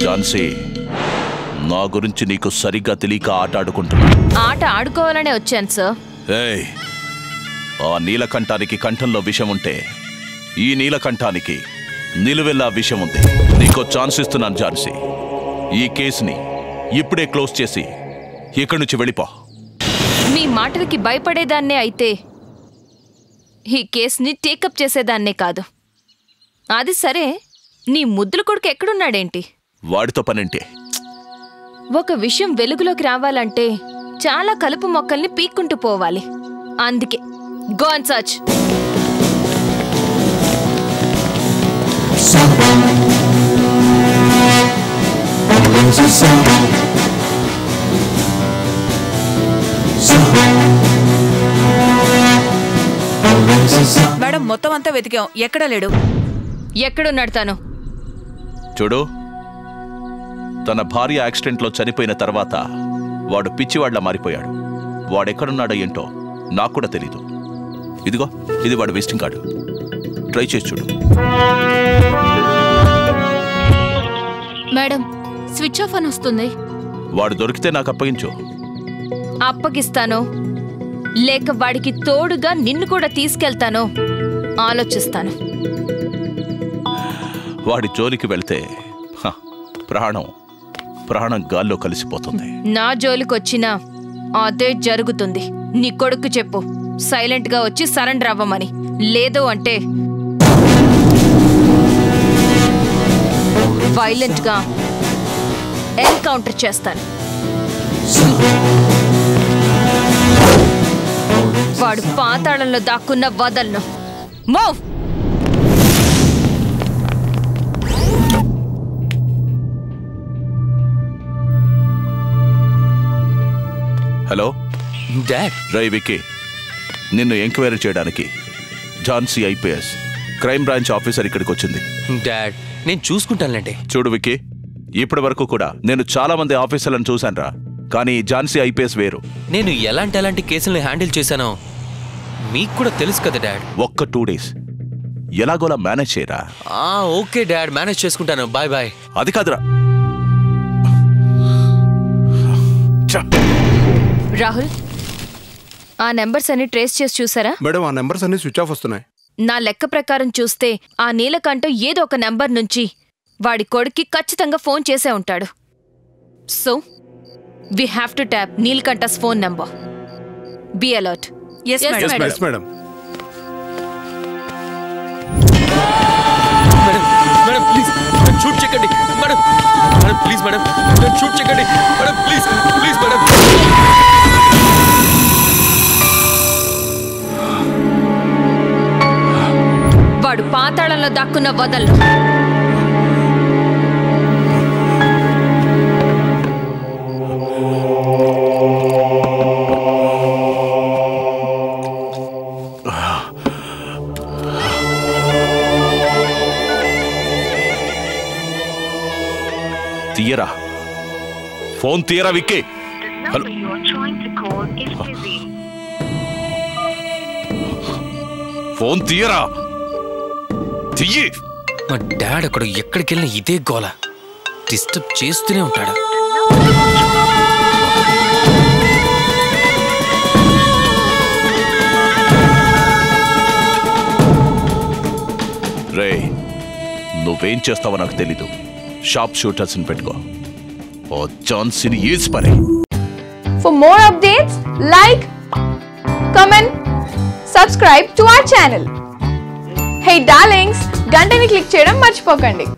ఝాన్సీ, నా గురించి నీకు సరిగ్గా తెలియక ఆట ఆడుకుంటున్నా. ఆట ఆడుకోవాలనే వచ్చాను సార్. ఏయ్, ఆ నీలకంఠానికి కంఠంలో విషం ఉంటే ఈ నీలకంఠానికి నిలువెల్లా విషం ఉంది. నీకో ఛాన్స్ ఇస్తున్నాను ఝాన్సీ. ఈ కేసుని ఇప్పుడే క్లోజ్ చేసి ఇక్కడి నుంచి వెళ్ళిపో. మీ మాటలకి భయపడేదాన్నే అయితే ఈ కేసుని టేకప్ చేసేదాన్నే కాదు. అది సరే, నీ ముద్దుల కొడుకు ఎక్కడున్నాడేంటి? వాడితో పనేంటి? ఒక విషయం వెలుగులోకి రావాలంటే చాలా కలుపు మొక్కల్ని పీక్కుంటూ పోవాలి. అందుకే గో అండ్ సర్చ్. మేడం, మొత్తం అంతా వెతికాం, ఎక్కడా లేడు. ఎక్కడున్నాడు తను? చూడు, తన భార్య యాక్సిడెంట్లో చనిపోయిన తర్వాత వాడు పిచ్చివాడ్లా మారిపోయాడు. వాడెక్కడున్నాడో ఏంటో నాకు కూడా తెలీదు. ఇదిగో, ఇది వాడు విజిటింగ్ కార్డు. ట్రై చేసి చూడు. మేడం, స్విచ్ ఆఫ్ అని వస్తుంది. వాడు దొరికితే నాకు అప్పగించు. అప్పగిస్తానో లేక వాడికి తోడుగా నిన్ను కూడా తీసుకెళ్తానో ఆలోచిస్తాను. వాడి జోలికి వెళ్తే ప్రాణం గాల్లో కలిసిపోతుంది. నా జోలికొచ్చినా అదే జరుగుతుంది. నీ కొడుకు చెప్పు, సైలెంట్ గా వచ్చి సరెండర్ అవ్వమని. లేదు అంటే వైలెంట్ గా ఎన్కౌంటర్ చేస్తాను. వాడు పాతాళంలో దాక్కున్న వదలను. మూవ్. Hello dad. రై విక్కీ, నిన్ను ఎంక్వైరీ చేయడానికి Jhansi IPS crime branch officer ఇక్కడికి వచ్చింది. డాడ్, నేను చూసుకుంటానులేండి. చూడు విక్కీ, ఇప్పటి వరకు కూడా నేను చాలా మంది ఆఫీసర్లను చూశానురా, కానీ ఝాన్సీ ఐపీఎస్ వేరు. నేను ఎలాంటి కేసుల్ని హ్యాండిల్ చేశానో మీకు కూడా తెలుసు కదా డాడ్. ఒక్క 2 days ఎలాగోలా మేనేజ్ చేయరా. ఓకే డాడ్, మేనేజ్ చేసుకుంటాను. Bye bye. అది కాదురా. రాహుల్, ఆ నెంబర్స్ అన్ని ట్రేస్ చేసి చూసారా? మేడం, ఆ నెంబర్స్ అన్ని స్విచ్ ఆఫ్ వస్తున్నాయి. నా లెక్క ప్రకారం చూస్తే ఆ నీలకంఠం ఏదో ఒక నెంబర్ నుంచి వాడి కొడుక్కి ఖచ్చితంగా ఫోన్ చేసే ఉంటాడు. So we have to tap నీలకంఠస్ phone number. Be alert. Yes, madam. Yes, madam. Madam please shoot చేయకండి. మేడం ప్లీజ్, మేడం షూట్ చేయకండి. Madam please madam. వాడు పాతాళంలో దాక్కున్న వదలను. తీయరా ఫోన్, తీయరా విక్కీ. ఫోన్ తీయరా, తీయి. మా డాడ్ అక్కడ ఎక్కడికి వెళ్ళినా ఇదే గోల, డిస్టర్బ్ చేస్తూనే ఉంటాడు. రే, నువ్వేం చేస్తావో నాకు తెలీదు. షార్ప్ షూటర్స్ ని పెట్టుకో. ఓ ఝాన్సీని ఈజ్ పరే. For more updates, like, comment, subscribe to our channel. Hey darlings, గంటని click చేయడం మర్చిపోకండి.